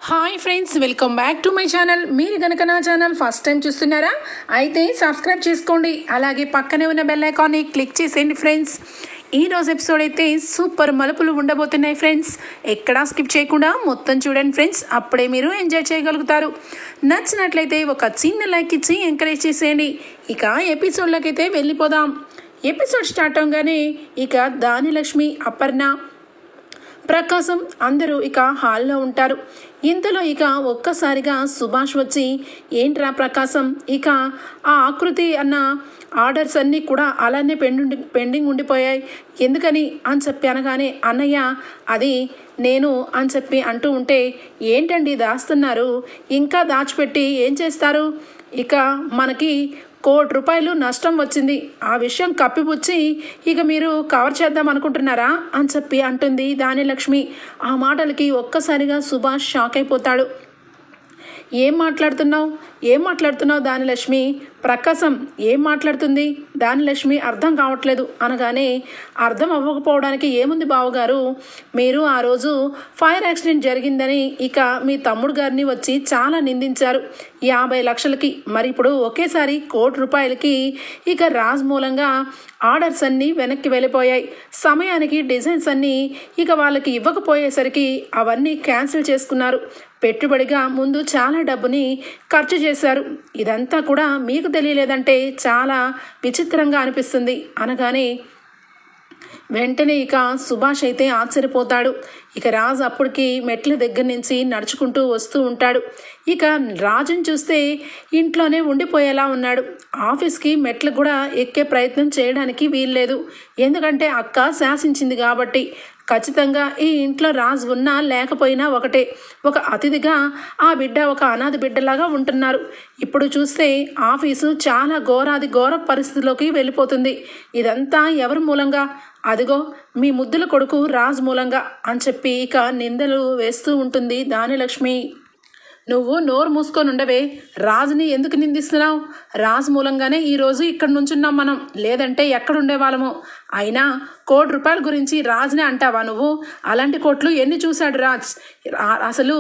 Hi friends, welcome back to my channel. మీరు కనుక నా ఛానల్ ఫస్ట్ టైం చూస్తున్నారా అయితే సబ్స్క్రైబ్ చేసుకోండి. అలాగే పక్కనే ఉన్న బెల్ ఐకాన్ని క్లిక్ చేసేయండి ఫ్రెండ్స్. ఈరోజు ఎపిసోడ్ అయితే సూపర్ మలుపులు ఉండబోతున్నాయి ఫ్రెండ్స్. ఎక్కడా స్కిప్ చేయకుండా మొత్తం చూడండి ఫ్రెండ్స్, అప్పుడే మీరు ఎంజాయ్ చేయగలుగుతారు. నచ్చినట్లయితే ఒక చిన్న లైక్ ఇచ్చి ఎంకరేజ్ చేసేయండి. ఇక ఎపిసోడ్లోకి అయితే వెళ్ళిపోదాం. ఎపిసోడ్ స్టార్ట్ అవగానే ఇక దానిలక్ష్మి, అపర్ణ, ప్రకాశం అందరూ ఇక హాల్లో ఉంటారు. ఇంతలో ఇక ఒక్కసారిగా సుభాష్ వచ్చి, ఏంట్రా ప్రకాశం, ఇక ఆ ఆకృతి అన్న ఆర్డర్స్ అన్నీ కూడా అలానే పెండింగ్ ఉండిపోయాయి ఎందుకని అని చెప్పి అనగానే, అన్నయ్య అది నేను అని చెప్పి అంటూ ఉంటే, ఏంటండి దాస్తున్నారు, ఇంకా దాచిపెట్టి ఏం చేస్తారు, ఇక మనకి ₹1,00,00,000 నష్టం వచ్చింది, ఆ విషయం కప్పిపుచ్చి ఇక మీరు కవర్ చేద్దాం అనుకుంటున్నారా అని చెప్పి అంటుంది దానిలక్ష్మి. ఆ మాటలకి ఒక్కసారిగా సుభాష్ షాక్ అయిపోతాడు. ఏం మాట్లాడుతున్నావు దానిలక్ష్మి, ప్రకాశం ఏం మాట్లాడుతుంది దానిలక్ష్మి, అర్థం కావట్లేదు అనగానే, అర్థం అవ్వకపోవడానికి ఏముంది బావగారు, మీరు ఆ రోజు ఫైర్ యాక్సిడెంట్ జరిగిందని ఇక మీ తమ్ముడు గారిని వచ్చి చాలా నిందించారు 50 లక్షలకి. మరి ఇప్పుడు ఒకేసారి ₹1,00,00,000కి ఇక రాజ్ మూలంగా ఆర్డర్స్ అన్నీ వెనక్కి వెళ్ళిపోయాయి. సమయానికి డిజైన్స్ అన్నీ ఇక వాళ్ళకి ఇవ్వకపోయేసరికి అవన్నీ క్యాన్సిల్ చేసుకున్నారు. పెట్టుబడిగా ముందు చాలా డబ్బుని ఖర్చు చేశారు. ఇదంతా కూడా మీకు తెలియలేదంటే చాలా విచిత్రంగా అనిపిస్తుంది అనగానే, వెంటనే ఇక సుభాష్ అయితే ఆశ్చర్యపోతాడు. ఇక రాజు అప్పటికి మెట్ల దగ్గర నుంచి నడుచుకుంటూ వస్తూ ఉంటాడు. ఇక రాజుని చూస్తే ఇంట్లోనే ఉండిపోయేలా ఉన్నాడు. ఆఫీస్కి మెట్లు కూడా ఎక్కే ప్రయత్నం చేయడానికి వీల్లేదు, ఎందుకంటే అక్క శాసించింది కాబట్టి. ఖచ్చితంగా ఈ ఇంట్లో రాజు ఉన్నా లేకపోయినా ఒకటే, ఒక అతిథిగా ఆ బిడ్డ ఒక అనాథ బిడ్డలాగా ఉంటున్నారు. ఇప్పుడు చూస్తే ఆఫీసు చాలా ఘోర పరిస్థితిలోకి వెళ్ళిపోతుంది. ఇదంతా ఎవరి మూలంగా, అదిగో మీ ముద్దుల కొడుకు రాజు మూలంగా అని చెప్పి ఇక నిందలు వేస్తూ ఉంటుంది దానిలక్ష్మి. నువ్వు నోరు మూసుకొని ఉండవే, రాజుని ఎందుకు నిందిస్తున్నావు, రాజు మూలంగానే ఈరోజు ఇక్కడ నుంచున్నాం మనం, లేదంటే ఎక్కడుండే వాళ్ళము. అయినా ₹1,00,00,000 గురించి రాజునే అంటావా నువ్వు, అలాంటి కోట్లు ఎన్ని చూశాడు రాజ్, అసలు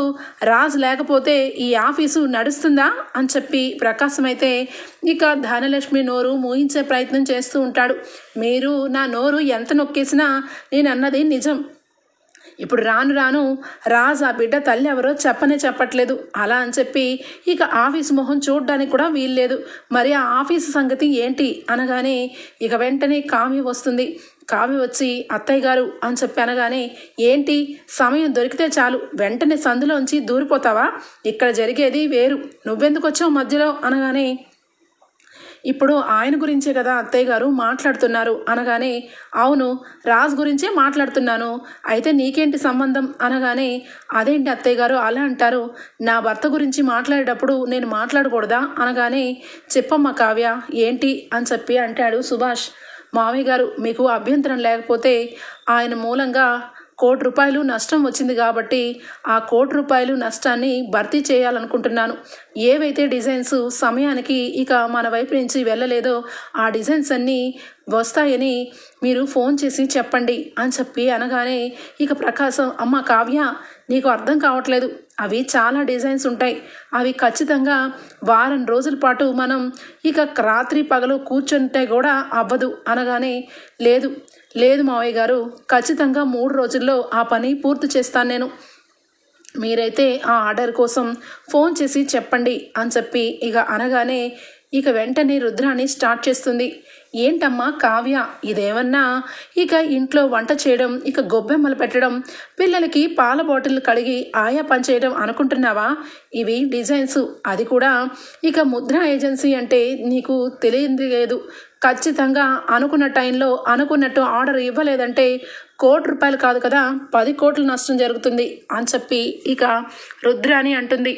రాజు లేకపోతే ఈ ఆఫీసు నడుస్తుందా అని చెప్పి ప్రకాశం అయితే ఇక ధనలక్ష్మి నోరు మూయించే ప్రయత్నం చేస్తూ ఉంటాడు. మీరు నా నోరు ఎంత నొక్కేసినా నేను అన్నది నిజం. ఇప్పుడు రాను రాజు ఆ బిడ్డ తల్లి ఎవరో చెప్పట్లేదు, అలా అని చెప్పి ఇక ఆఫీసు మొహం చూడడానికి కూడా వీల్లేదు. మరి ఆ ఆఫీసు సంగతి ఏంటి అనగానే ఇక వెంటనే కావ్య వస్తుంది. కావ్య వచ్చి, అత్తయ్య గారు అని చెప్పి అనగానే, ఏంటి సమయం దొరికితే చాలు వెంటనే సందులోంచి దూరిపోతావా, ఇక్కడ జరిగేది వేరు, నువ్వెందుకు వచ్చావు మధ్యలో అనగానే, ఇప్పుడు ఆయన గురించే కదా అత్తయ్య గారు మాట్లాడుతున్నారు అనగానే, అవును రాజు గురించే మాట్లాడుతున్నాను, అయితే నీకేంటి సంబంధం అనగానే, అదేంటి అత్తయ్య గారు అలా అంటారు, నా భర్త గురించి మాట్లాడేటప్పుడు నేను మాట్లాడకూడదా అనగానే, చెప్పమ్మా కావ్య ఏంటి అని చెప్పి అంటాడు సుభాష్. మావయ్య గారు మీకు అభ్యంతరం లేకపోతే ఆయన మూలంగా ₹1,00,00,000 నష్టం వచ్చింది కాబట్టి ఆ ₹1,00,00,000 నష్టాన్ని భర్తీ చేయాలనుకుంటున్నాను. ఏవైతే డిజైన్స్ సమయానికి ఇక మన వైపు నుంచి వెళ్ళలేదో ఆ డిజైన్స్ అన్నీ వస్తాయని మీరు ఫోన్ చేసి చెప్పండి అని చెప్పి అనగానే ఇక ప్రకాశం, అమ్మ కావ్య నీకు అర్థం కావట్లేదు, అవి చాలా డిజైన్స్ ఉంటాయి, అవి ఖచ్చితంగా వారం రోజుల పాటు మనం ఇక రాత్రి పగలు కూర్చుంటే కూడా అవ్వదు అనగానే, లేదు మావయ్య గారు, ఖచ్చితంగా 3 రోజుల్లో ఆ పని పూర్తి చేస్తాను నేను, మీరైతే ఆ ఆర్డర్ కోసం ఫోన్ చేసి చెప్పండి అని చెప్పి ఇక అనగానే ఇక వెంటనే రుద్రాణి స్టార్ట్ చేస్తుంది. ఏంటమ్మా కావ్య, ఇదేమన్నా ఇక ఇంట్లో వంట చేయడం, ఇక గొబ్బెమ్మలు పెట్టడం, పిల్లలకి పాల బాటిల్ కడిగి ఆయా పని చేయడం అనుకుంటున్నావా, ఇవి డిజైన్స్, అది కూడా ఇక ముద్రా ఏజెన్సీ అంటే నీకు తెలియదు లేదు, ఖచ్చితంగా అనుకున్న టైంలో అనుకున్నట్టు ఆర్డర్ ఇవ్వలేదంటే ₹1,00,00,000 కాదు కదా 10 కోట్ల నష్టం జరుగుతుంది అని చెప్పి ఇక రుద్రాణి అంటుంది.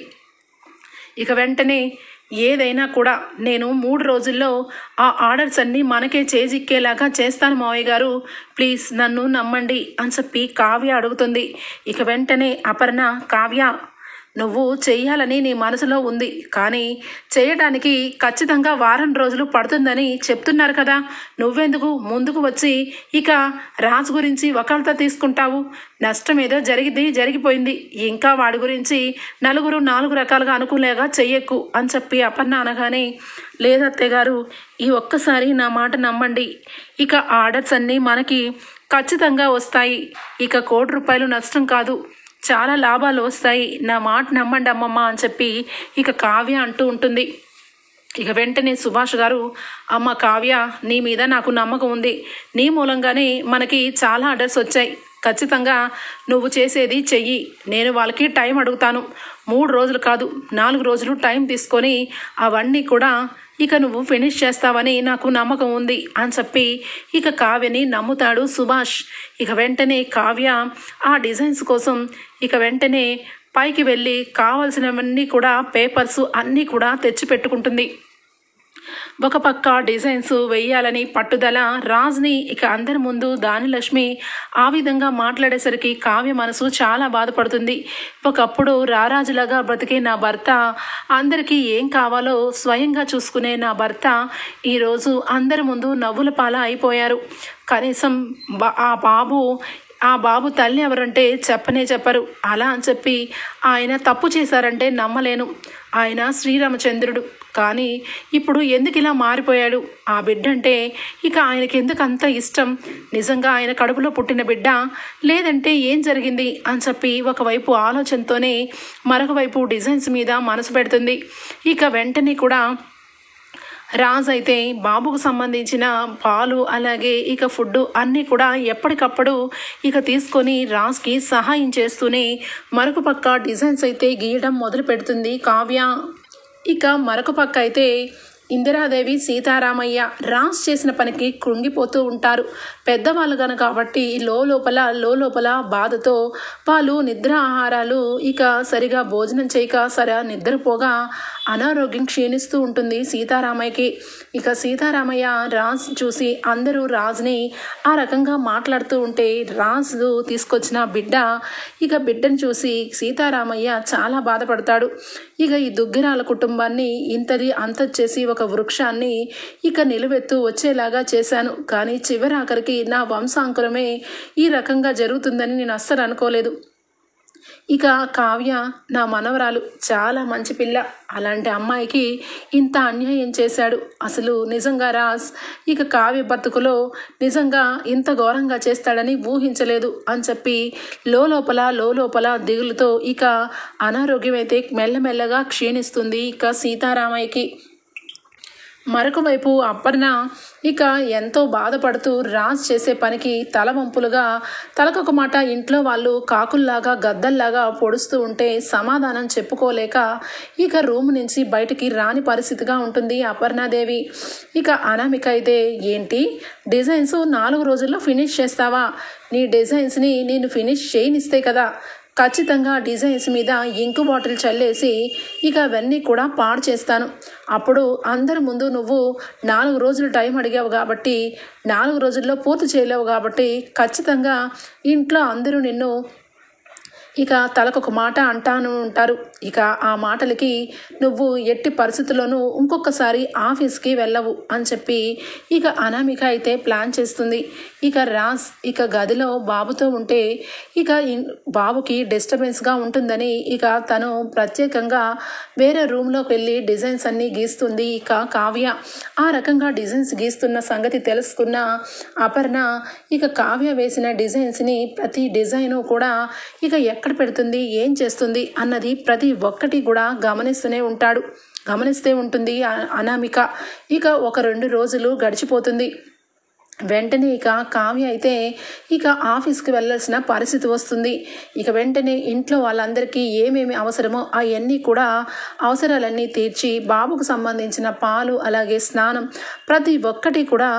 ఇక వెంటనే, ఏదైనా కూడా నేను 3 రోజుల్లో ఆ ఆర్డర్స్ అన్నీ మనకే చేజిక్కేలాగా చేస్తాను మావయ్య గారు, ప్లీజ్ నన్ను నమ్మండి అని చెప్పి కావ్య అడుగుతుంది. ఇక వెంటనే అపర్ణ, కావ్య నువ్వు చెయ్యాలని నీ మనసులో ఉంది, కానీ చేయడానికి ఖచ్చితంగా వారం రోజులు పడుతుందని చెప్తున్నారు కదా. నువ్వెందుకు ముందుకు వచ్చి ఇక రాజు గురించి వకాల్తా తీసుకుంటావు? నష్టం ఏదో జరిగిపోయింది. ఇంకా వాడి గురించి నలుగురు 4 రకాలుగా అనుకునేగా చెయ్యకు అని చెప్పి అపర్ణ అనగానే, లేదత్తయ్య గారు, ఈ ఒక్కసారి నా మాట నమ్మండి. ఇక ఆర్డర్స్ అన్నీ మనకి ఖచ్చితంగా వస్తాయి. ఇక ₹1,00,00,000 నష్టం కాదు, చాలా లాభాలు వస్తాయి. నా మాట నమ్మండి అమ్మమ్మ అని చెప్పి ఇక కావ్య అంటూ ఉంటుంది. ఇక వెంటనే సుభాష్ గారు, అమ్మ కావ్య, నీ మీద నాకు నమ్మకం ఉంది. నీ మూలంగానే మనకి చాలా ఆర్డర్స్ వచ్చాయి. ఖచ్చితంగా నువ్వు చేసేది చెయ్యి. నేను వాళ్ళకి టైం అడుగుతాను. 3 రోజులు కాదు, 4 రోజులు టైం తీసుకొని అవన్నీ కూడా ఇక నువ్వు ఫినిష్ చేస్తావని నాకు నమ్మకం ఉంది అని చెప్పి ఇక కావ్యని నమ్ముతాడు సుభాష్. ఇక వెంటనే కావ్య ఆ డిజైన్స్ కోసం ఇక వెంటనే పైకి వెళ్ళి కావాల్సినవన్నీ కూడా పేపర్స్ అన్నీ కూడా తెచ్చి పెట్టుకుంటుంది. ఒక పక్క డిజైన్స్ వేయాలని పట్టుదల రాజ్ని ఇక అందరి ముందు దానిలక్ష్మి ఆ విధంగా మాట్లాడేసరికి కావ్య మనసు చాలా బాధపడుతుంది. ఒకప్పుడు రారాజులాగా బ్రతికే నా భర్త, అందరికీ ఏం కావాలో స్వయంగా చూసుకునే నా భర్త ఈరోజు అందరి ముందు నవ్వుల పాల అయిపోయారు. కనీసం ఆ బాబు తల్లి ఎవరంటే చెప్పరు. అలా అని చెప్పి ఆయన తప్పు చేశారంటే నమ్మలేను. ఆయన శ్రీరామచంద్రుడు, కానీ ఇప్పుడు ఎందుకు ఇలా మారిపోయాడు? ఆ బిడ్డ అంటే ఇక ఆయనకి ఎందుకు అంత ఇష్టం? నిజంగా ఆయన కడుపులో పుట్టిన బిడ్డ, లేదంటే ఏం జరిగింది అని చెప్పి ఒకవైపు ఆలోచనతోనే మరొక వైపు డిజైన్స్ మీద మనసు పెడుతుంది. ఇక వెంటనే కూడా రాజ్ అయితే బాబుకు సంబంధించిన పాలు అలాగే ఇక ఫుడ్ అన్నీ కూడా ఎప్పటికప్పుడు ఇక తీసుకొని రాజ్కి సహాయం చేస్తూనే మరొక పక్క డిజైన్స్ అయితే గీయడం మొదలు పెడుతుంది కావ్య. ఇక మరొక పక్క అయితే ఇందిరాదేవి, సీతారామయ్య రాజ్ చేసిన పనికి కృంగిపోతూ ఉంటారు. పెద్దవాళ్ళు కనుక కాబట్టి లోపల బాధతో వాళ్ళు నిద్ర ఆహారాలు ఇక సరిగా భోజనం చేయక నిద్రపోగా అనారోగ్యం క్షీణిస్తూ ఉంటుంది సీతారామయ్యకి. ఇక సీతారామయ్య రాజ్ చూసి అందరూ రాజ్ని ఆ రకంగా మాట్లాడుతూ ఉంటే రాజు తీసుకొచ్చిన బిడ్డను చూసి సీతారామయ్య చాలా బాధపడతాడు. ఇక ఈ దుగ్గిరాల కుటుంబాన్ని అంతచేసి ఒక వృక్షాన్ని ఇక నిలువెత్తు వచ్చేలాగా చేశాను, కానీ చివరాఖరికి నా వంశాంకురమే ఈ రకంగా జరుగుతుందని నేను అస్సలు అనుకోలేదు. ఇక కావ్య నా మనవరాలు, చాలా మంచి పిల్ల. అలాంటి అమ్మాయికి ఇంత అన్యాయం చేశాడు. అసలు నిజంగా రాజ్ ఇక కావ్య నిజంగా ఇంత ఘోరంగా చేస్తాడని ఊహించలేదు అని చెప్పి లోపల దిగులుతో ఇక అనారోగ్యం అయితే మెల్లమెల్లగా క్షీణిస్తుంది ఇక సీతారామయ్యకి. మరొక వైపు అపర్ణ ఇక ఎంతో బాధపడుతూ రాజ్ చేసే పనికి తలవంపులుగా తలకొక మాట ఇంట్లో వాళ్ళు కాకుల్లాగా గద్దల్లాగా పొడుస్తూ ఉంటే సమాధానం చెప్పుకోలేక ఇక రూమ్ నుంచి బయటికి రాని పరిస్థితిగా ఉంటుంది అపర్ణాదేవి. ఇక అనామిక అయితే, ఏంటి డిజైన్స్ 4 రోజుల్లో ఫినిష్ చేస్తావా? నీ డిజైన్స్ని నేను ఫినిష్ చేయనిస్తే కదా ఖచ్చితంగా డిజైన్స్ మీద ఇంకు బాటిల్ చల్లేసి ఇక అవన్నీ కూడా పాడు చేస్తాను. అప్పుడు అందరి ముందు నువ్వు 4 రోజులు టైం అడిగావు కాబట్టి 4 రోజుల్లో పూర్తి చేయలేవు కాబట్టి ఖచ్చితంగా ఇంట్లో అందరూ నిన్ను ఇక తలకొక మాట అంటాను ఉంటారు. ఇక ఆ మాటలకి నువ్వు ఎట్టి పరిస్థితుల్లోనూ ఇంకొకసారి ఆఫీస్కి వెళ్ళవు అని చెప్పి ఇక అనామిక అయితే ప్లాన్ చేస్తుంది. ఇక రాజ్ ఇక గదిలో బాబుతో ఉంటే ఇక బాబుకి డిస్టర్బెన్స్గా ఉంటుందని ఇక తను ప్రత్యేకంగా వేరే రూమ్లోకి వెళ్ళి డిజైన్స్ అన్నీ గీస్తుంది ఇక కావ్య. ఆ రకంగా డిజైన్స్ గీస్తున్న సంగతి తెలుసుకున్న అపర్ణ ఇక కావ్య వేసిన డిజైన్స్ని ప్రతి డిజైను కూడా ఇక ఎక్కడ పెడుతుంది, ఏం చేస్తుంది అన్నది ప్రతి ఒక్కటి కూడా గమనిస్తూ ఉంటుంది అనామిక. ఇక 1-2 రోజులు గడిచిపోతుంది. వెంటనే ఇక కావ్య అయితే ఇక ఆఫీస్కి వెళ్ళాల్సిన పరిస్థితి వస్తుంది. ఇక వెంటనే ఇంట్లో వాళ్ళందరికీ ఏమేమి అవసరమో అవన్నీ కూడా అవసరాలన్నీ తీర్చి బాబుకు సంబంధించిన పాలు అలాగే స్నానం ప్రతి ఒక్కటి కూడా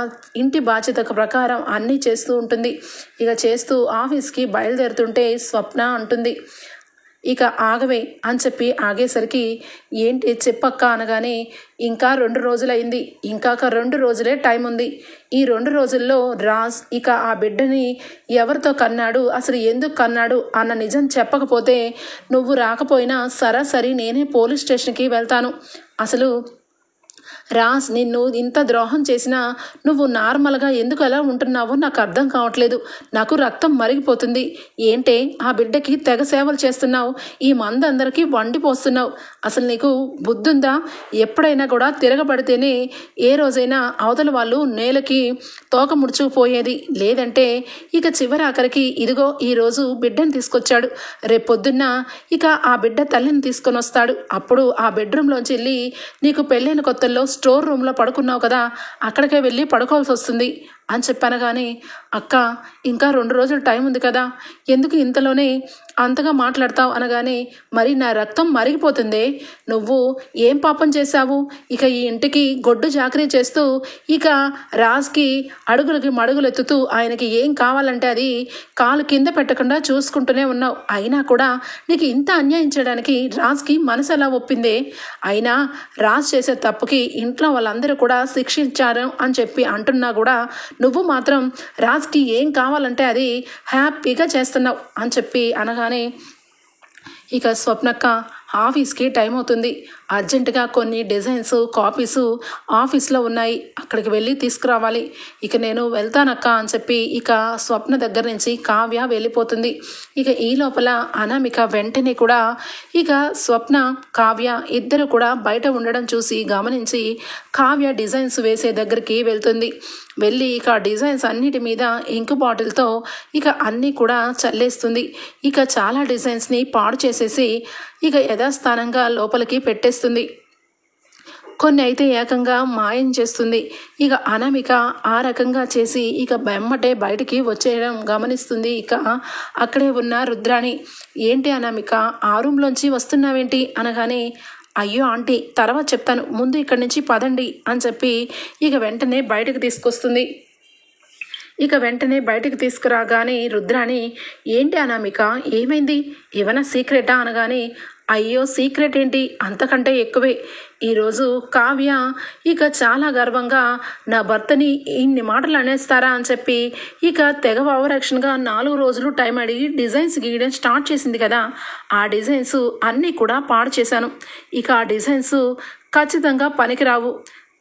ఇంటి బాధ్యత ప్రకారం అన్నీ చేస్తూ ఉంటుంది. ఇక చేస్తూ ఆఫీస్కి బయలుదేరుతుంటే స్వప్న అంటుంది, ఇక ఆగవే అని చెప్పి ఆగేసరికి ఏంటి చెప్పక్క అనగానే ఇంకా 2 రోజులైంది, ఇంకాక 2 రోజులే టైం ఉంది. ఈ 2 రోజుల్లో రాజ్ ఇక ఆ బిడ్డని ఎవరితో కన్నాడు, అసలు ఎందుకు కన్నాడు అన్న నిజం చెప్పకపోతే నువ్వు రాకపోయినా సరాసరి నేనే పోలీస్ స్టేషన్కి వెళ్తాను. అసలు రాజ్ నిన్ను ఇంత ద్రోహం చేసినా నువ్వు నార్మల్గా ఎందుకు అలా ఉంటున్నావో నాకు అర్థం కావట్లేదు. నాకు రక్తం మరిగిపోతుంది. ఏంటే ఆ బిడ్డకి తెగ సేవలు చేస్తున్నావు, ఈ మందందరికీ వండిపోస్తున్నావు. అసలు నీకు బుద్ధుందా? ఎప్పుడైనా కూడా తిరగబడితేనే ఏ రోజైనా అవతల వాళ్ళు నేలకి తోక ముడుచుకుపోయేది. లేదంటే ఇక చివరి ఆఖరికి ఇదిగో ఈరోజు బిడ్డని తీసుకొచ్చాడు, రేపొద్దున్న ఇక ఆ బిడ్డ తల్లిని తీసుకొని వస్తాడు. అప్పుడు ఆ బెడ్రూమ్లోంచి వెళ్ళి నీకు పెళ్ళైన కొత్తల్లో స్టోర్ రూమ్లో పడుకున్నావు కదా, అక్కడికే వెళ్ళి పడుకోవాల్సి వస్తుంది అని చెప్పనగానే అక్క ఇంకా 2 రోజులు టైం ఉంది కదా, ఎందుకు ఇంతలోనే అంతగా మాట్లాడతావు అనగానే మరి నా రక్తం మరిగిపోతుందే. నువ్వు ఏం పాపం చేశావు? ఇక ఈ ఇంటికి గొడ్డు చాకరీ చేస్తూ ఇక రాజ్కి అడుగులకి మడుగులెత్తుతూ ఆయనకి ఏం కావాలంటే అది కాలు కింద పెట్టకుండా చూసుకుంటూనే ఉన్నావు. అయినా కూడా నీకు ఇంత అన్యాయం చేయడానికి రాజ్కి మనసు ఎలా ఒప్పిందే? అయినా రాజ్ చేసే తప్పుకి ఇంట్లో వాళ్ళందరూ కూడా శిక్షించారు అని చెప్పి అంటున్నా కూడా నువ్వు మాత్రం రాజ్కి ఏం కావాలంటే అది హ్యాపీగా చేస్తున్నావు అని చెప్పి అనగానే ఇక స్వప్నక్క ఆఫీస్కి టైం అవుతుంది, అర్జెంటుగా కొన్ని డిజైన్స్ కాపీసు ఆఫీస్లో ఉన్నాయి, అక్కడికి వెళ్ళి తీసుకురావాలి. ఇక నేను వెళ్తానక్క అని చెప్పి ఇక స్వప్న దగ్గర నుంచి కావ్య వెళ్ళిపోతుంది. ఇక ఈ లోపల అనామిక వెంటనే కూడా ఇక స్వప్న కావ్య ఇద్దరు కూడా బయట ఉండడం చూసి గమనించి కావ్య డిజైన్స్ వేసే దగ్గరికి వెళ్తుంది. వెళ్ళి ఇక డిజైన్స్ అన్నిటి మీద ఇంకు బాటిల్తో ఇక అన్నీ కూడా చల్లేస్తుంది. ఇక చాలా డిజైన్స్ని పాడు చేసేసి ఇక యథాస్థానంగా లోపలికి పెట్టేస్తుంది. కొన్ని అయితే ఏకంగా మాయం చేస్తుంది. ఇక అనామిక ఆ రకంగా చేసి ఇక బెమ్మటే బయటికి వచ్చేయడం గమనిస్తుంది. ఇక అక్కడే ఉన్న రుద్రాణి ఏంటి అనామిక ఆ రూమ్లోంచి వస్తున్నావేంటి అనగానే అయ్యో ఆంటీ తర్వాత చెప్తాను, ముందు ఇక్కడి నుంచి పదండి అని చెప్పి ఇక వెంటనే బయటకు తీసుకొస్తుంది. ఇక వెంటనే బయటకు తీసుకురాగానే రుద్రాణి ఏంటి అనామిక ఏమైంది, ఏమైనా సీక్రెటా అనగానే అయ్యో సీక్రెట్ ఏంటి, అంతకంటే ఎక్కువే. ఈరోజు కావ్య ఇక చాలా గర్వంగా నా భర్తని ఇన్ని మాటలు అనేస్తారా అని చెప్పి ఇక తెగ ఓవరాక్షన్గా 4 రోజులు టైం అడిగి డిజైన్స్ గీయడం స్టార్ట్ చేసింది కదా, ఆ డిజైన్స్ అన్నీ కూడా పాడు చేశాను. ఇక ఆ డిజైన్స్ ఖచ్చితంగా పనికిరావు,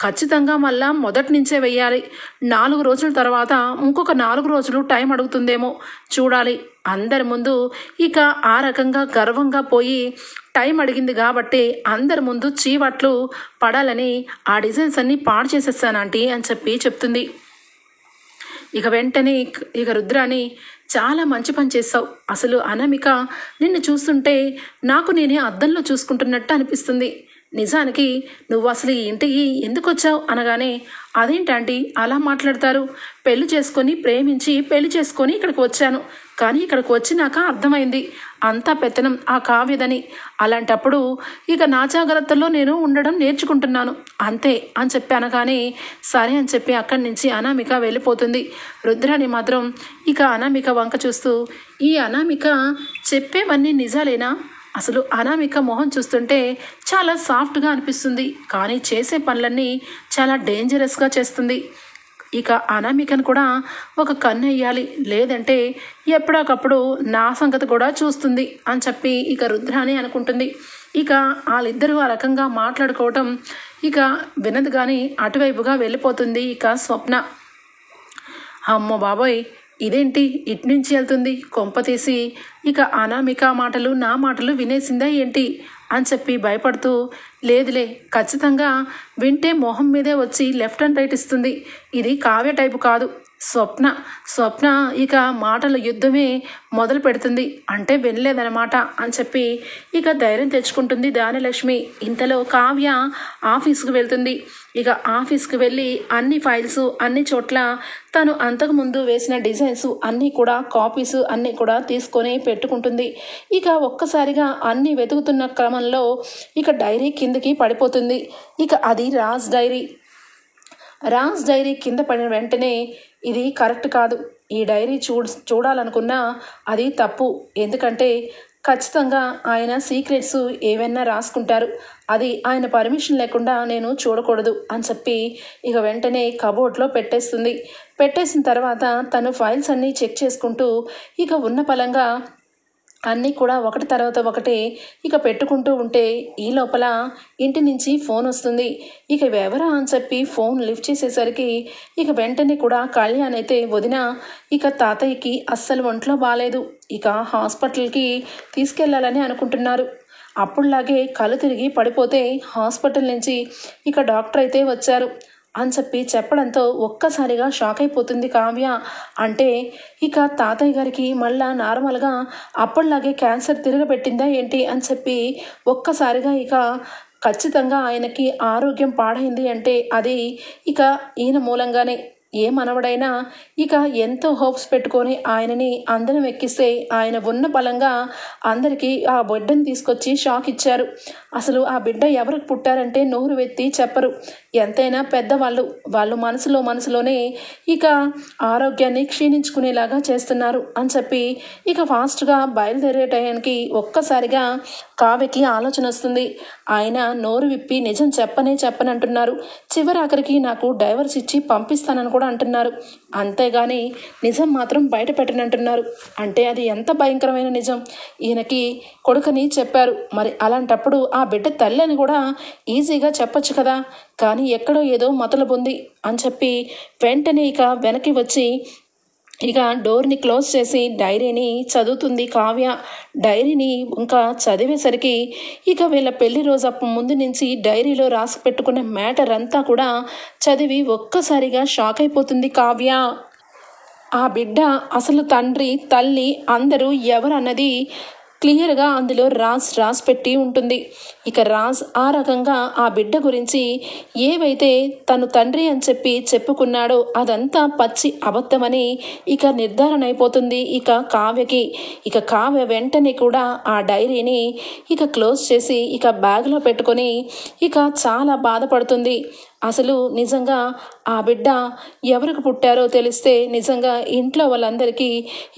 ఖచ్చితంగా మళ్ళా మొదటి నుంచే వెయ్యాలి. 4 రోజుల తర్వాత ఇంకొక 4 రోజులు టైం అడుగుతుందేమో చూడాలి. అందరి ముందు ఇక ఆ రకంగా గర్వంగా పోయి టైం అడిగింది కాబట్టి అందరి ముందు చీవట్లు పడాలని ఆ డిజైన్స్ అన్నీ పాడు చేసేస్తానంటీ అని చెప్పి చెప్తుంది. ఇక వెంటనే ఇక రుద్రాని చాలా మంచి పని చేస్తావు. అసలు అనామిక నిన్ను చూస్తుంటే నాకు నేనే అద్దంలో చూసుకుంటున్నట్టు అనిపిస్తుంది. నిజానికి నువ్వు అసలు ఈ ఇంటికి ఎందుకు వచ్చావు అనగానే అదేంటంటే అలా మాట్లాడతారు, పెళ్లి చేసుకొని ప్రేమించి పెళ్లి చేసుకొని ఇక్కడికి వచ్చాను, కానీ ఇక్కడికి వచ్చినాక అర్థమైంది అంతా పెత్తనం ఆ కావ్యదని. అలాంటప్పుడు ఇక నా జాగ్రత్తల్లో నేను ఉండడం నేర్చుకుంటున్నాను అంతే అని చెప్పి అనగానే సరే అని చెప్పి అక్కడి నుంచి అనామిక వెళ్ళిపోతుంది. రుద్రాని మాత్రం ఇక అనామిక వంక చూస్తూ ఈ అనామిక చెప్పేవన్నీ నిజాలేనా? అసలు అనామిక మొహం చూస్తుంటే చాలా సాఫ్ట్గా అనిపిస్తుంది, కానీ చేసే పనులన్నీ చాలా డేంజరస్గా చేస్తుంది. ఇక అనామికను కూడా ఒక కన్ను వేయాలి, లేదంటే ఎప్పటికప్పుడు నా సంగతి కూడా చూస్తుంది అని చెప్పి ఇక రుద్రాని అనుకుంటుంది. ఇక వాళ్ళిద్దరూ ఆ రకంగా మాట్లాడుకోవటం ఇక వినదు కానీ అటువైపుగా వెళ్ళిపోతుంది ఇక స్వప్న. అమ్మో బాబోయ్ ఇదేంటి ఇటు నుంచి వెళ్తుంది, కొంపతీసి ఇక అనామిక మాటలు నా మాటలు వినేసిందా ఏంటి అని చెప్పి భయపడుతూ లేదులే ఖచ్చితంగా వింటే మొహం మీదే వచ్చి లెఫ్ట్ అండ్ రైట్ ఇస్తుంది, ఇది కావ్య టైపు కాదు స్వప్న ఇక మాటల యుద్ధమే మొదలు పెడుతుంది అంటే వెళ్ళలేదన్నమాట అని చెప్పి ఇక ధైర్యం తెచ్చుకుంటుంది దానిలక్ష్మి. ఇంతలో కావ్య ఆఫీస్కి వెళ్తుంది. ఇక ఆఫీస్కి వెళ్ళి అన్ని ఫైల్స్ అన్ని చోట్ల తను అంతకుముందు వేసిన డిజైన్స్ అన్నీ కూడా కాపీస్ అన్నీ కూడా తీసుకొని పెట్టుకుంటుంది. ఇక ఒక్కసారిగా అన్నీ వెతుకుతున్న క్రమంలో ఇక డైరీ కిందకి పడిపోతుంది. ఇక అది రాజ్ డైరీ కింద పడిన వెంటనే ఇది కరెక్ట్ కాదు, ఈ డైరీ చూడాలనుకున్నా అది తప్పు, ఎందుకంటే ఖచ్చితంగా ఆయన సీక్రెట్స్ ఏవైనా రాసుకుంటారు, అది ఆయన పర్మిషన్ లేకుండా నేను చూడకూడదు అని చెప్పి ఇక వెంటనే కబోర్డ్లో పెట్టేసిన తర్వాత తను ఫైల్స్ అన్నీ చెక్ చేసుకుంటూ ఇక ఉన్న పలంగా అన్నీ కూడా ఒకటి తర్వాత ఒకటి ఇక పెట్టుకుంటూ ఉంటే ఈ లోపల ఇంటి నుంచి ఫోన్ వస్తుంది. ఇక ఎవరా అని చెప్పి ఫోన్ లిఫ్ట్ చేసేసరికి ఇక వెంటనే కూడా కళ్యాణ్ అయితే వదిన ఇక తాతయ్యకి అస్సలు ఒంట్లో బాగాలేదు, ఇక హాస్పిటల్కి తీసుకెళ్లాలని అనుకుంటున్నారు. అప్పుడులాగే కళ్ళు తిరిగి పడిపోతే హాస్పిటల్ నుంచి ఇక డాక్టర్ అయితే వచ్చారు అని చెప్పి చెప్పడంతో ఒక్కసారిగా షాక్ అయిపోతుంది కావ్య. అంటే ఇక తాతయ్య గారికి మళ్ళా నార్మల్గా అప్పటిలాగే క్యాన్సర్ తిరగబెట్టిందా ఏంటి అని చెప్పి ఒక్కసారిగా ఇక ఖచ్చితంగా ఆయనకి ఆరోగ్యం పాడైంది అంటే అది ఇక ఈయన మూలంగానే. ఏ మనవడైనా ఇక ఎంతో హోప్స్ పెట్టుకొని ఆయనని అందరం ఎక్కిస్తే ఆయన ఉన్న బలంగా అందరికీ ఆ బిడ్డను తీసుకొచ్చి షాక్ ఇచ్చారు. అసలు ఆ బిడ్డ ఎవరికి పుట్టారంటే నోరు వెత్తి చెప్పరు. ఎంతైనా పెద్దవాళ్ళు వాళ్ళు మనసులోనే ఇక ఆరోగ్యాన్ని క్షీణించుకునేలాగా చేస్తున్నారు అని చెప్పి ఇక ఫాస్ట్గా బయలుదేరే టయానికి ఒక్కసారిగా కావ్యకి ఆలోచన వస్తుంది. ఆయన నోరు విప్పి నిజం చెప్పనంటున్నారు. చివరాఖరికి నాకు డైవర్స్ ఇచ్చి పంపిస్తానని కూడా అంటున్నారు. అంతేగాని నిజం మాత్రం బయట పెట్టనంటున్నారు. అంటే అది ఎంత భయంకరమైన నిజం. ఈయనకి కొడుకని చెప్పారు, మరి అలాంటప్పుడు ఆ బిడ్డ తల్లి అని కూడా ఈజీగా చెప్పొచ్చు కదా, కానీ ఎక్కడో ఏదో మతలబుంది అని చెప్పి వెంటనే ఇక వెనక్కి వచ్చి ఇక డోర్ని క్లోజ్ చేసి డైరీని చదువుతుంది కావ్య. డైరీని ఇంకా చదివేసరికి ఇక వీళ్ళ పెళ్లి రోజు ముందు నుంచి డైరీలో రాసి పెట్టుకున్న మ్యాటర్ అంతా కూడా చదివి ఒక్కసారిగా షాక్ అయిపోతుంది కావ్య. ఆ బిడ్డ అసలు తండ్రి తల్లి అందరూ ఎవరన్నది క్లియర్గా అందులో రాసి పెట్టి ఉంటుంది. ఇక రాజ్ ఆ రకంగా ఆ బిడ్డ గురించి ఏవైతే తను తండ్రి అని చెప్పి చెప్పుకున్నాడో అదంతా పచ్చి అబద్ధమని ఇక నిర్ధారణ అయిపోతుంది ఇక కావ్యకి. ఇక కావ్య వెంటనే కూడా ఆ డైరీని ఇక క్లోజ్ చేసి ఇక బ్యాగ్లో పెట్టుకొని ఇక చాలా బాధపడుతుంది. అసలు నిజంగా ఆ బిడ్డ ఎవరికి పుట్టారో తెలిస్తే నిజంగా ఇంట్లో వాళ్ళందరికీ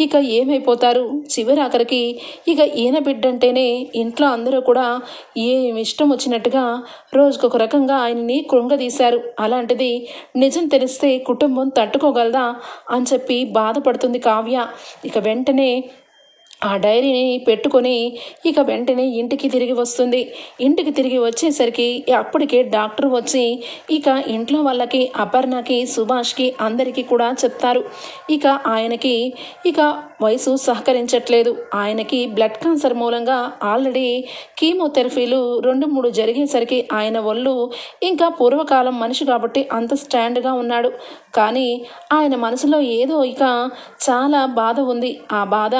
ఇక ఏమైపోతారు. చివరాఖరికి ఇక ఈయన బిడ్డ అంటేనే ఇంట్లో అందరూ కూడా ఇష్టం వచ్చినట్టుగా రోజుకొక రకంగా ఆయన్ని కృంగదీశారు. అలాంటిది నిజం తెలిస్తే కుటుంబం తట్టుకోగలదా అని చెప్పి బాధపడుతుంది కావ్య. ఇక వెంటనే ఆ డైరీని పెట్టుకొని ఇక వెంటనే ఇంటికి తిరిగి వస్తుంది. ఇంటికి తిరిగి వచ్చేసరికి అప్పటికే డాక్టర్ వచ్చి ఇక ఇంట్లో వాళ్ళకి అపర్ణకి సుభాష్కి అందరికీ కూడా చెప్తారు. ఇక ఆయనకి ఇక వయసు సహకరించట్లేదు. ఆయనకి బ్లడ్ క్యాన్సర్ మూలంగా ఆల్రెడీ కీమోథెరపీలు 2-3 జరిగేసరికి ఆయన ఒళ్ళు ఇంకా పూర్వకాలం మనిషి కాబట్టి అంత స్టాండ్గా ఉన్నాడు. కానీ ఆయన మనసులో ఏదో ఇక చాలా బాధ ఉంది. ఆ బాధ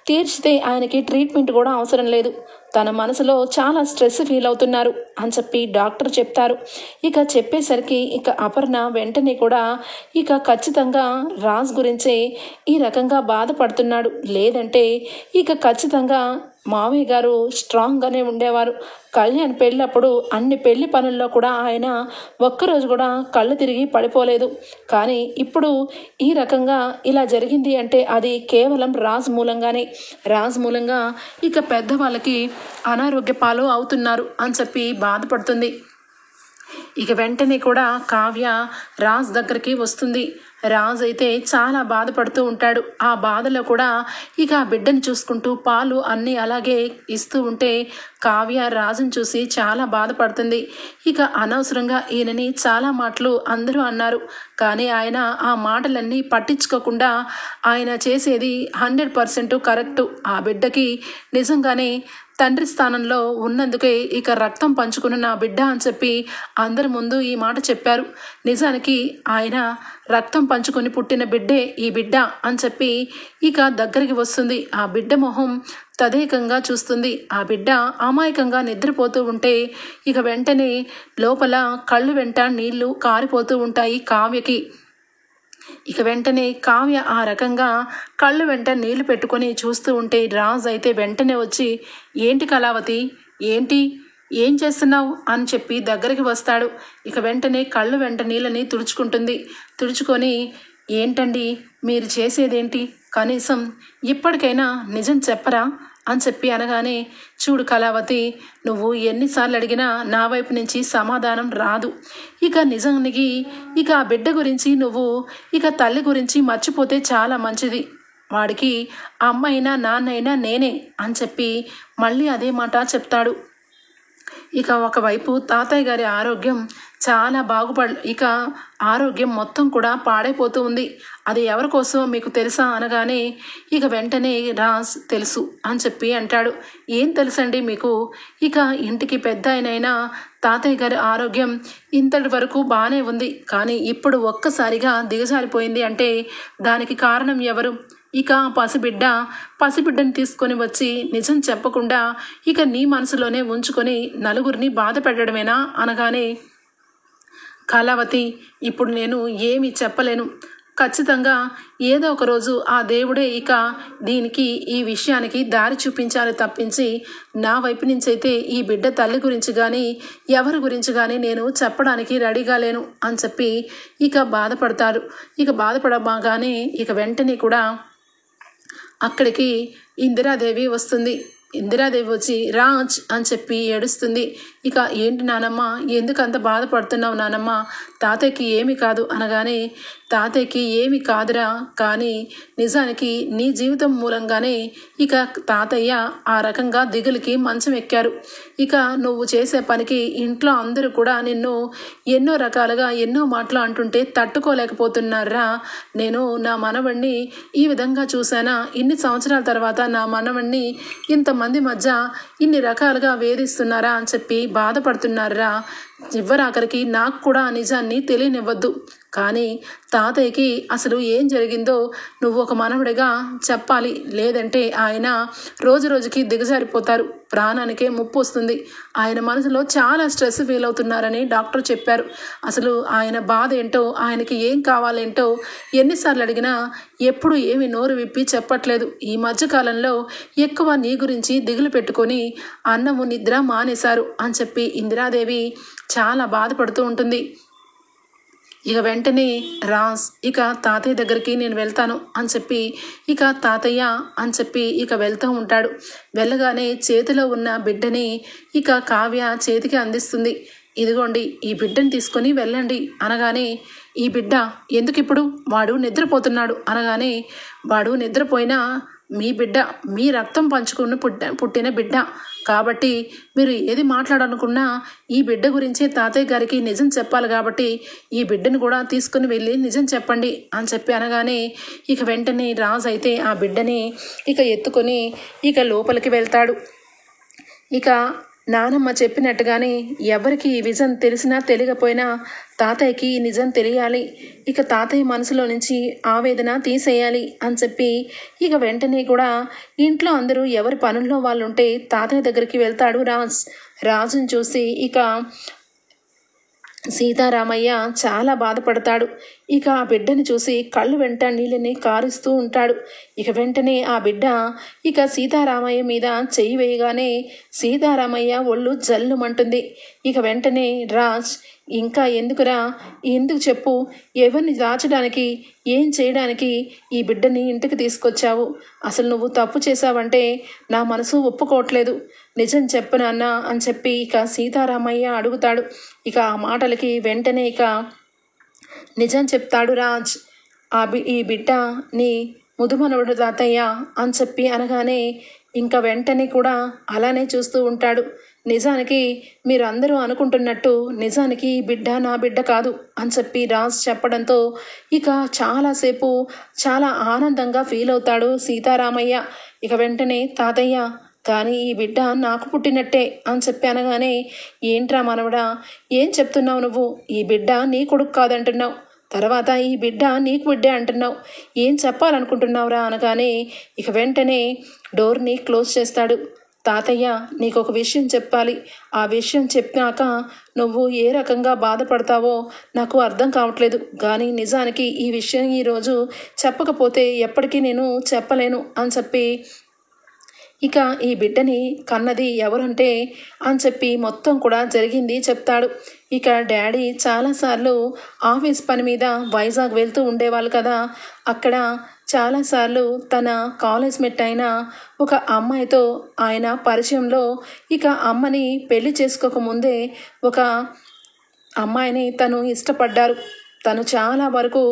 తీర్చితే ఆయనకి ట్రీట్మెంట్ కూడా అవసరం లేదు. తన మనసులో చాలా స్ట్రెస్ ఫీల్ అవుతున్నారు అని చెప్పి డాక్టర్ చెప్తారు. ఇక చెప్పేసరికి ఇక అపర్ణ వెంటనే కూడా ఇక ఖచ్చితంగా రాజ్ గురించే ఈ రకంగా బాధపడుతున్నాడు, లేదంటే ఇక ఖచ్చితంగా మావయ్య గారు స్ట్రాంగ్గానే ఉండేవారు. కళ్యాణ్ పెళ్ళప్పుడు అన్ని పెళ్లి పనుల్లో కూడా ఆయన ఒక్కరోజు కూడా కళ్ళు తిరిగి పడిపోలేదు. కానీ ఇప్పుడు ఈ రకంగా ఇలా జరిగింది అంటే అది కేవలం రాజ్ మూలంగా ఇక పెద్దవాళ్ళకి అనారోగ్య పాలు అవుతున్నారు అని చెప్పి బాధపడుతుంది. ఇక వెంటనే కూడా కావ్య రాజ్ దగ్గరికి వస్తుంది. రాజ్ అయితే చాలా బాధపడుతూ ఉంటాడు. ఆ బాధలో కూడా ఇక ఆ బిడ్డను చూసుకుంటూ పాలు అన్నీ అలాగే ఇస్తూ ఉంటే కావ్య రాజును చూసి చాలా బాధపడుతుంది. ఇక అనవసరంగా ఈయనని చాలా మాటలు అందరూ అన్నారు, కానీ ఆయన ఆ మాటలన్నీ పట్టించుకోకుండా ఆయన చేసేది 100% కరెక్టు. ఆ బిడ్డకి నిజంగానే తండ్రి స్థానంలో ఉన్నందుకే ఇక రక్తం పంచుకున్న నా బిడ్డ అని చెప్పి అందరి ముందు ఈ మాట చెప్పారు. నిజానికి ఆయన రక్తం పంచుకొని పుట్టిన బిడ్డే ఈ బిడ్డ అని చెప్పి ఇక దగ్గరికి వస్తుంది. ఆ బిడ్డ మొహం తదేకంగా చూస్తుంది. ఆ బిడ్డ అమాయకంగా నిద్రపోతూ ఉంటే ఇక వెంటనే లోపల కళ్ళు వెంట నీళ్లు కారిపోతూ ఉంటాయి కావ్యకి. ఇక వెంటనే కావ్య ఆ రకంగా కళ్ళు వెంట నీళ్లు పెట్టుకొని చూస్తూ ఉంటే రాజ్ అయితే వెంటనే వచ్చి, ఏంటి కళావతి, ఏం చేస్తున్నావు అని చెప్పి దగ్గరికి వస్తాడు. ఇక వెంటనే కళ్ళు వెంట నీళ్ళని తుడుచుకొని, ఏంటండి మీరు చేసేదేంటి, కనీసం ఇప్పటికైనా నిజం చెప్పరా అని చెప్పి అనగానే, చూడు కళావతి, నువ్వు ఎన్నిసార్లు అడిగినా నా వైపు నుంచి సమాధానం రాదు. ఇక నిజానికి ఇక ఆ బిడ్డ గురించి నువ్వు ఇక తల్లి గురించి మర్చిపోతే చాలా మంచిది. వాడికి అమ్మ అయినా నాన్న అయినా నేనే అని చెప్పి మళ్ళీ అదే మాట చెప్తాడు. ఇక ఒకవైపు తాతయ్య గారి ఆరోగ్యం చాలా ఇక ఆరోగ్యం మొత్తం కూడా పాడైపోతూ ఉంది. అది ఎవరి కోసం మీకు తెలుసా అనగానే, ఇక వెంటనే రాజ్ తెలుసు అని చెప్పి అంటాడు. ఏం తెలుసండి మీకు? ఇక ఇంటికి పెద్ద ఆయనైనా తాతయ్య గారి ఆరోగ్యం ఇంతటి వరకు బాగానే ఉంది, కానీ ఇప్పుడు ఒక్కసారిగా దిగజారిపోయింది అంటే దానికి కారణం ఎవరు? ఇక పసిబిడ్డని తీసుకొని వచ్చి నిజం చెప్పకుండా ఇక నీ మనసులోనే ఉంచుకొని నలుగురిని బాధ పెట్టడమేనా అనగానే, కళావతి, ఇప్పుడు నేను ఏమీ చెప్పలేను. ఖచ్చితంగా ఏదో ఒక రోజు ఆ దేవుడే ఇక ఈ విషయానికి దారి చూపించాలి తప్పించి నా వైపు నుంచి అయితే ఈ బిడ్డ తల్లి గురించి కానీ ఎవరి గురించి కానీ నేను చెప్పడానికి రెడీగా లేను అని చెప్పి ఇక బాధపడతారు. ఇక బాధపడగానే ఇక వెంటనే కూడా అక్కడికి ఇందిరాదేవి వస్తుంది. ఇందిరాదేవి వచ్చి రాజ్ అని చెప్పి ఏడుస్తుంది. ఇక ఏంటి నానమ్మ, ఎందుకు అంత బాధపడుతున్నావు నానమ్మ? తాతయ్యకి ఏమి కాదు అనగానే, తాతయ్యకి ఏమి కాదురా, కానీ నిజానికి నీ జీవితం మూలంగానే ఇక తాతయ్య ఆ రకంగా దిగులుకి మంచం ఎక్కారు. ఇక నువ్వు చేసే పనికి ఇంట్లో అందరూ కూడా నిన్ను ఎన్నో రకాలుగా ఎన్నో మాటలు అంటుంటే తట్టుకోలేకపోతున్నారా. నేను నా మనవణ్ణి ఈ విధంగా చూశానా? ఇన్ని సంవత్సరాల తర్వాత నా మనవణ్ణి ఇంతమంది మధ్య ఇన్ని రకాలుగా వేధిస్తున్నారా అని చెప్పి బాధపడుతున్నారా. చివరాఖరికి నాకు కూడా నిజాన్ని తెలియనివ్వద్దు, కానీ తాతయ్యకి అసలు ఏం జరిగిందో నువ్వు ఒక మనవడిగా చెప్పాలి. లేదంటే ఆయన రోజు రోజుకి దిగజారిపోతారు, ప్రాణానికే ముప్పు వస్తుంది. ఆయన మనసులో చాలా స్ట్రెస్ ఫీల్ అవుతున్నారని డాక్టర్ చెప్పారు. అసలు ఆయన బాధ ఏంటో, ఆయనకి ఏం కావాలేంటో ఎన్నిసార్లు అడిగినా ఎప్పుడు ఏమి నోరు విప్పి చెప్పట్లేదు. ఈ మధ్యకాలంలో ఎక్కువ నీ గురించి దిగులు పెట్టుకొని అన్నము నిద్ర మానేశారు అని చెప్పి ఇందిరాదేవి చాలా బాధపడుతూ ఉంటుంది. ఇక వెంటనే రాజ్ ఇక తాతయ్య దగ్గరికి నేను వెళ్తాను అని చెప్పి ఇక తాతయ్య అని చెప్పి ఇక వెళ్తూ ఉంటాడు. వెళ్ళగానే చేతిలో ఉన్న బిడ్డని ఇక కావ్య చేతికి అందిస్తుంది. ఇదిగోండి, ఈ బిడ్డని తీసుకొని వెళ్ళండి అనగానే, ఈ బిడ్డ ఎందుకు ఇప్పుడు? వాడు నిద్రపోతున్నాడు అనగానే, వాడు నిద్రపోయినా మీ బిడ్డ, మీ రక్తం పంచుకుని పుట్టిన బిడ్డ కాబట్టి మీరు ఏది మాట్లాడాలనుకున్నా ఈ బిడ్డ గురించి తాతయ్య గారికి నిజం చెప్పాలి కాబట్టి ఈ బిడ్డను కూడా తీసుకుని వెళ్ళి నిజం చెప్పండి అని చెప్పి అనగానే, ఇక వెంటనే రాజు అయితే ఆ బిడ్డని ఇక ఎత్తుకొని ఇక లోపలికి వెళ్తాడు. ఇక నానమ్మ చెప్పినట్టుగానే ఎవరికి ఈ విజన్ తెలిసినా తెలియకపోయినా తాతయ్యకి ఈ నిజం తెలియాలి. ఇక తాతయ్య మనసులో నుంచి ఆవేదన తీసేయాలి అని చెప్పి ఇక వెంటనే కూడా ఇంట్లో అందరూ ఎవరి పనుల్లో వాళ్ళు ఉంటే తాతయ్య దగ్గరికి వెళ్తాడు రాజుని చూసి ఇక సీతారామయ్య చాలా బాధపడతాడు. ఇక ఆ బిడ్డని చూసి కళ్ళు వెంట నీళ్ళని కారుస్తూ ఉంటాడు. ఇక వెంటనే ఆ బిడ్డ ఇక సీతారామయ్య మీద చెయ్యి వేయగానే సీతారామయ్య ఒళ్ళు జల్లుమంటుంది. ఇక వెంటనే రాజ్, ఇంకా ఎందుకు చెప్పు, ఎవరిని దాచడానికి, ఏం చేయడానికి ఈ బిడ్డని ఇంటికి తీసుకొచ్చావు? అసలు నువ్వు తప్పు చేశావంటే నా మనసు ఒప్పుకోవట్లేదు, నిజం చెప్పు నాన్న అని చెప్పి ఇక సీతారామయ్య అడుగుతాడు. ఇక ఆ మాటలకి వెంటనే ఇక నిజం చెప్తాడు రాజ్. ఈ బిడ్డ నీ ముదుమనవడు తాతయ్య అని చెప్పి అనగానే ఇంకా వెంటనే కూడా అలానే చూస్తూ ఉంటాడు. నిజానికి మీరు అందరూ అనుకుంటున్నట్టు నిజానికి ఈ బిడ్డ నా బిడ్డ కాదు అని చెప్పి రాజ్ చెప్పడంతో ఇక చాలాసేపు చాలా ఆనందంగా ఫీల్ అవుతాడు సీతారామయ్య. ఇక వెంటనే తాతయ్య, కానీ ఈ బిడ్డ నాకు పుట్టినట్టే అని చెప్పి అనగానే, ఏంట్రా మనవడా, ఏం చెప్తున్నావు నువ్వు? ఈ బిడ్డ నీ కొడుకు కాదంటున్నావు, తర్వాత ఈ బిడ్డ నీకు బిడ్డే అంటున్నావు, ఏం చెప్పాలనుకుంటున్నావురా అనగానే ఇక వెంటనే డోర్ని క్లోజ్ చేస్తాడు. తాతయ్య, నీకు ఒక విషయం చెప్పాలి, ఆ విషయం చెప్పాక నువ్వు ఏ రకంగా బాధపడతావో నాకు అర్థం కావట్లేదు, కానీ నిజానికి ఈ విషయం ఈరోజు చెప్పకపోతే ఎప్పటికీ నేను చెప్పలేను అని చెప్పి ఇక ఈ బిడ్డని కన్నది ఎవరంటే అని చెప్పి మొత్తం కూడా జరిగింది చెప్తాడు. ఇక డాడీ చాలాసార్లు ఆఫీస్ పని మీద వైజాగ్ వెళ్తూ ఉండేవాళ్ళు కదా, అక్కడ చాలాసార్లు తన కాలేజ్ మేట్ అయిన ఒక అమ్మాయితో ఆయన పరిచయంలో ఇక అమ్మని పెళ్లి చేసుకోకముందే ఒక అమ్మాయిని తను ఇష్టపడ్డారు. తను చాలా వరకు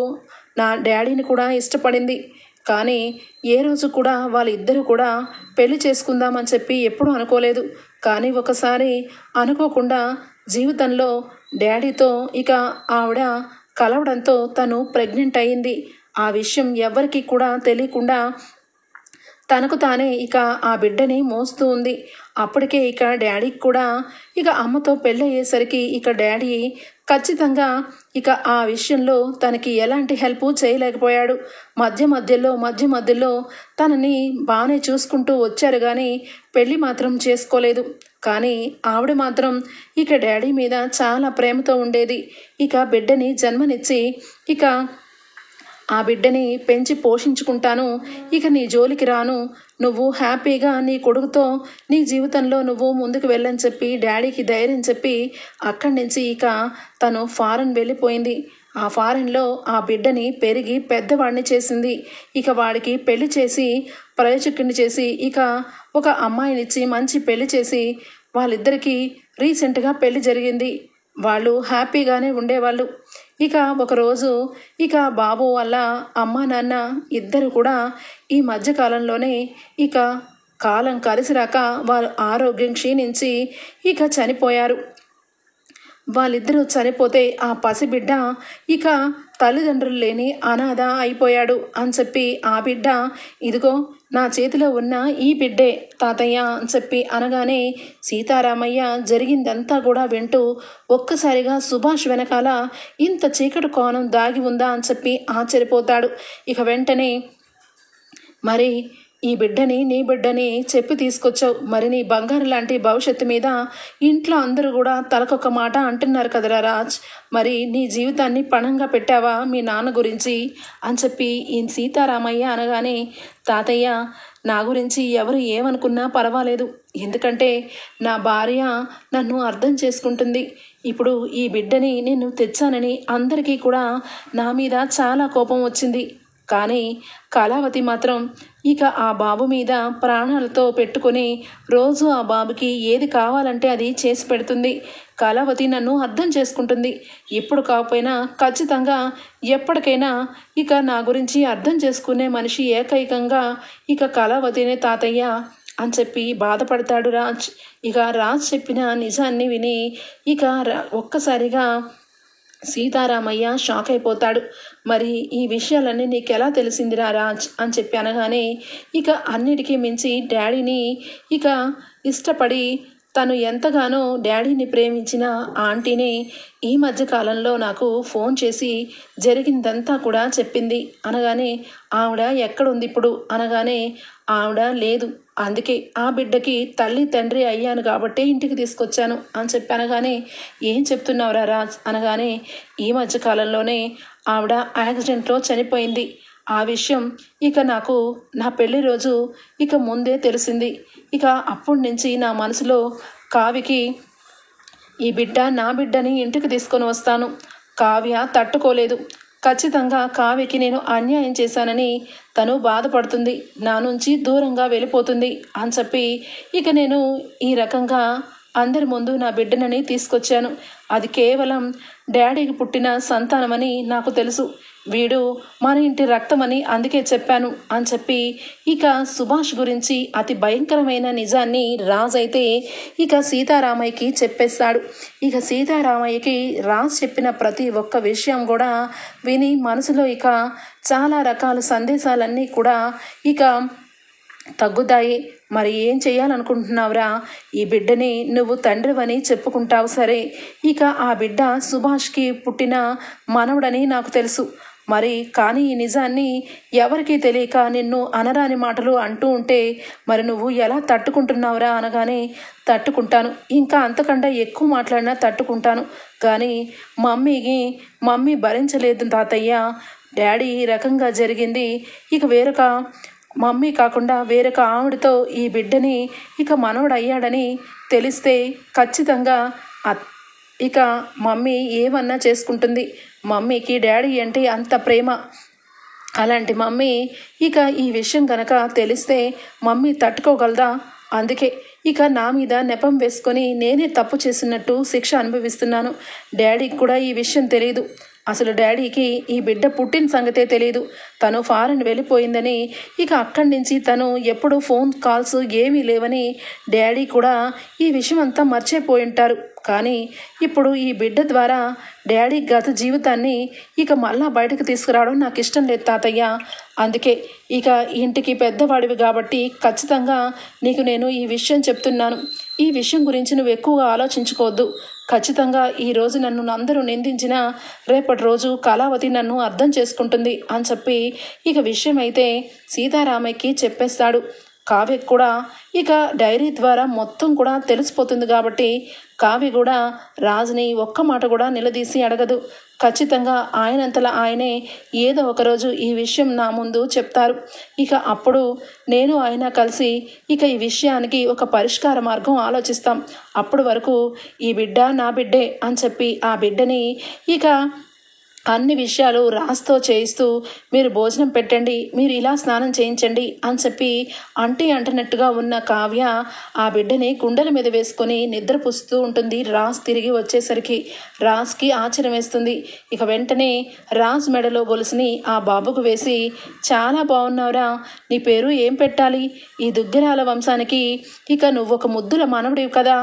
నా డాడీని కూడా ఇష్టపడింది. కానీ ఏ రోజు కూడా వాళ్ళిద్దరూ కూడా పెళ్లి చేసుకుందామని చెప్పి ఎప్పుడూ అనుకోలేదు. కానీ ఒకసారి అనుకోకుండా జీవితంలో డాడీతో ఇక ఆవిడ కలవడంతో తను ప్రెగ్నెంట్ అయింది. ఆ విషయం ఎవ్వరికీ కూడా తెలియకుండా తనకు తానే ఇక ఆ బిడ్డని మోస్తూ ఉంది. అప్పటికే ఇక డాడీకి కూడా ఇక అమ్మతో పెళ్ళయ్యేసరికి ఇక డాడీ ఖచ్చితంగా ఇక ఆ విషయంలో తనకి ఎలాంటి హెల్ప్ చేయలేకపోయాడు. మధ్య మధ్యలో తనని బాగానే చూసుకుంటూ వచ్చారు కానీ పెళ్ళి మాత్రం చేసుకోలేదు. కానీ ఆవిడ మాత్రం ఇక డాడీ మీద చాలా ప్రేమతో ఉండేది. ఇక బిడ్డని జన్మనిచ్చి ఇక ఆ బిడ్డని పెంచి పోషించుకుంటాను, ఇక నీ జోలికి రాను, నువ్వు హ్యాపీగా నీ కొడుకుతో నీ జీవితంలో నువ్వు ముందుకు వెళ్ళని చెప్పి డాడీకి ధైర్యం చెప్పి అక్కడి నుంచి ఇక తను ఫారెన్ వెళ్ళిపోయింది. ఆ ఫారెన్లో ఆ బిడ్డని పెరిగి పెద్దవాడిని చేసింది. ఇక వాడికి పెళ్లి చేసి ప్రయోజకుడిని చేసి ఇక ఒక అమ్మాయినిచ్చి మంచి పెళ్లి చేసి వాళ్ళిద్దరికీ రీసెంట్గా పెళ్లి జరిగింది. వాళ్ళు హ్యాపీగానే ఉండేవాళ్ళు. ఇక ఒకరోజు ఇక బాబు వల్ల అమ్మ నాన్న ఇద్దరు కూడా ఈ మధ్యకాలంలోనే ఇక కాలం కలిసిరాక వాళ్ళ ఆరోగ్యం క్షీణించి ఇక చనిపోయారు. వాళ్ళిద్దరూ చనిపోతే ఆ పసిబిడ్డ ఇక తల్లిదండ్రులు లేని అనాథ అయిపోయాడు అని చెప్పి ఆ బిడ్డ ఇదిగో నా చేతిలో ఉన్న ఈ బిడ్డే తాతయ్య అని చెప్పి అనగానే సీతారామయ్య జరిగిందంతా కూడా వింటూ ఒక్కసారిగా సుభాష్ వెనకాల ఇంత చీకటి కోణం దాగి ఉందా అని చెప్పి ఆశ్చర్యపోతాడు. ఇక వెంటనే మరి ఈ బిడ్డని నీ బిడ్డని చెప్పి తీసుకొచ్చావు, మరి నీ బంగారు లాంటి భవిష్యత్తు మీద ఇంట్లో అందరూ కూడా తలకొక మాట అంటున్నారు కదరా రాజ్, మరి నీ జీవితాన్ని పణంగా పెట్టావా మీ నాన్న గురించి అని చెప్పి ఈ సీతారామయ్య అనగానే తాతయ్య నా గురించి ఎవరు ఏమనుకున్నా పర్వాలేదు, ఎందుకంటే నా భార్య నన్ను అర్థం చేసుకుంటుంది. ఇప్పుడు ఈ బిడ్డని నేను తెచ్చానని అందరికీ కూడా నా మీద చాలా కోపం వచ్చింది. కానీ కళావతి మాత్రం ఇక ఆ బాబు మీద ప్రాణాలతో పెట్టుకొని రోజు ఆ బాబుకి ఏది కావాలంటే అది చేసి పెడుతుంది. కళావతి నన్ను అర్థం చేసుకుంటుంది. ఇప్పుడు కాకపోయినా ఖచ్చితంగా ఎప్పటికైనా ఇక నా గురించి అర్థం చేసుకునే మనిషి ఏకైకంగా ఇక కళావతినే తాతయ్య అని చెప్పి బాధపడతాడు రాజ్. ఇక రాజ్ చెప్పిన నిజాన్ని విని ఇక ఒక్కసారిగా సీతారామయ్య షాక్ అయిపోతాడు. మరి ఈ విషయాలన్నీ నీకెలా తెలిసిందిరా రాజ్ అని చెప్పి అనగానే ఇక అన్నిటికీ మించి డాడీని ఇక ఇష్టపడి తను ఎంతగానో డాడీని ప్రేమించిన ఆంటీని ఈ మధ్యకాలంలో నాకు ఫోన్ చేసి జరిగిందంతా కూడా చెప్పింది అనగానే ఆవిడ ఎక్కడుంది ఇప్పుడు అనగానే ఆవిడ లేదు, అందుకే ఆ బిడ్డకి తల్లి తండ్రి అయ్యాను కాబట్టి ఇంటికి తీసుకొచ్చాను అని చెప్పి అనగానే ఏం చెప్తున్నావురా రాజ్ అనగానే ఈ మధ్యకాలంలోనే ఆవిడ యాక్సిడెంట్లో చనిపోయింది. ఆ విషయం ఇక నాకు నా పెళ్లి రోజు ఇక ముందే తెలిసింది. ఇక అప్పటి నుంచి నా మనసులో కావ్యకి ఈ బిడ్డ నా బిడ్డని ఇంటికి తీసుకొని వస్తాను, కావ్య తట్టుకోలేదు, ఖచ్చితంగా కావ్యకి నేను అన్యాయం చేశానని తను బాధపడుతుంది, నా నుంచి దూరంగా వెళ్ళిపోతుంది అని చెప్పి ఇక నేను ఈ రకంగా అందరి ముందు నా బిడ్డనని తీసుకొచ్చాను. అది కేవలం డాడీకి పుట్టిన సంతానమని నాకు తెలుసు, వీడు మన ఇంటి రక్తమని అందుకే చెప్పాను అని చెప్పి ఇక సుభాష్ గురించి అతి భయంకరమైన నిజాన్ని రాజ్ అయితే ఇక సీతారామయ్యకి చెప్పేస్తాడు. ఇక సీతారామయ్యకి రాజ్ చెప్పిన ప్రతి ఒక్క విషయం కూడా విని మనసులో ఇక చాలా రకాల సందేశాలన్నీ కూడా ఇక తగ్గుతాయి. మరి ఏం చేయాలనుకుంటున్నావురా, ఈ బిడ్డని నువ్వు తండ్రివని చెప్పుకుంటావు సరే, ఇక ఆ బిడ్డ సుభాష్కి పుట్టిన మనవడని నాకు తెలుసు, మరి కానీ ఈ నిజాన్ని ఎవరికీ తెలియక నిన్ను అనరాని మాటలు అంటూ ఉంటే మరి నువ్వు ఎలా తట్టుకుంటున్నావురా అనగానే తట్టుకుంటాను, ఇంకా అంతకంటే ఎక్కువ మాట్లాడినా తట్టుకుంటాను, కానీ మమ్మీ భరించలేదు తాతయ్య, డాడీ ఈ రకంగా జరిగింది, ఇక వేరొక మమ్మీ కాకుండా వేరొక ఆవిడతో ఈ బిడ్డని ఇక మనవడయ్యాడని తెలిస్తే ఖచ్చితంగా ఇక మమ్మీ ఏమన్నా చేసుకుంటుంది, మమ్మీకి డాడీ అంటే అంత ప్రేమ, అలాంటి మమ్మీ ఇక ఈ విషయం గనక తెలిస్తే మమ్మీ తట్టుకోగలదా? అందుకే ఇక నా మీద నెపం వేసుకొని నేనే తప్పు చేసినట్టు శిక్ష అనుభవిస్తున్నాను. డాడీకి కూడా ఈ విషయం తెలియదు. అసలు డాడీకి ఈ బిడ్డ పుట్టిన సంగతే తెలియదు. తను ఫారెన్ వెళ్ళిపోయిందని, ఇక అక్కడి నుంచి తను ఎప్పుడు ఫోన్ కాల్స్ ఏమీ లేవని డాడీ కూడా ఈ విషయం అంతా మర్చిపోయి ఉంటారు. కానీ ఇప్పుడు ఈ బిడ్డ ద్వారా డాడీ గత జీవితాన్ని ఇక మళ్ళా బయటకు తీసుకురావడం నాకు ఇష్టం లేదు తాతయ్య. అందుకే ఇక ఇంటికి పెద్దవాడివి కాబట్టి ఖచ్చితంగా నీకు నేను ఈ విషయం చెప్తున్నాను. ఈ విషయం గురించి నువ్వు ఎక్కువగా ఆలోచించుకోవద్దు. ఖచ్చితంగా ఈరోజు నన్ను అందరూ నిందించినా రేపటి రోజు కళావతి నన్ను అర్థం చేసుకుంటుంది అని చెప్పి ఇక విషయం అయితే సీతారామయ్యకి చెప్పేస్తాడు. కావ్యకు కూడా ఇక డైరీ ద్వారా మొత్తం కూడా తెలిసిపోతుంది కాబట్టి కావ్య కూడా రాజుని ఒక్క మాట కూడా నిలదీసి అడగదు. ఖచ్చితంగా ఆయనంతలా ఆయనే ఏదో ఒకరోజు ఈ విషయం నా ముందు చెప్తారు. ఇక అప్పుడు నేను ఆయన కలిసి ఇక ఈ విషయానికి ఒక పరిష్కార మార్గం ఆలోచిస్తాం. అప్పటి వరకు ఈ బిడ్డ నా బిడ్డే అని చెప్పి ఆ బిడ్డని ఇక అన్ని విషయాలు రాజుతో చేయిస్తూ మీరు భోజనం పెట్టండి, మీరు ఇలా స్నానం చేయించండి అని చెప్పి అంటున్నట్టుగా ఉన్న కావ్య ఆ బిడ్డని కుండల మీద వేసుకొని నిద్రపుస్తూ ఉంటుంది. రాజు తిరిగి వచ్చేసరికి రాజుకి ఆశ్చర్యం వేస్తుంది. ఇక వెంటనే రాజు మెడలో గొలుసుని ఆ బాబుకు వేసి, చాలా బాగున్నావురా, నీ పేరు ఏం పెట్టాలి? ఈ దుగ్గరాల వంశానికి ఇక నువ్వు ఒక ముద్దుల మనవడివి కదా,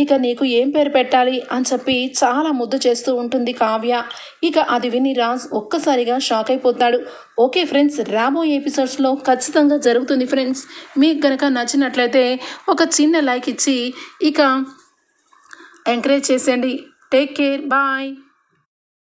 ఇక నీకు ఏం పేరు పెట్టాలి అని చెప్పి చాలా ముద్దు చేస్తూ ఉంటుంది కావ్య. ఇక అది విని రాజ్ ఒక్కసారిగా షాక్ అయిపోతాడు. ఓకే ఫ్రెండ్స్, రాబోయే ఎపిసోడ్స్లో ఖచ్చితంగా జరుగుతుంది ఫ్రెండ్స్. మీకు కనుక నచ్చినట్లయితే ఒక చిన్న లైక్ ఇచ్చి ఇక ఎంకరేజ్ చేసేయండి. Take care, bye.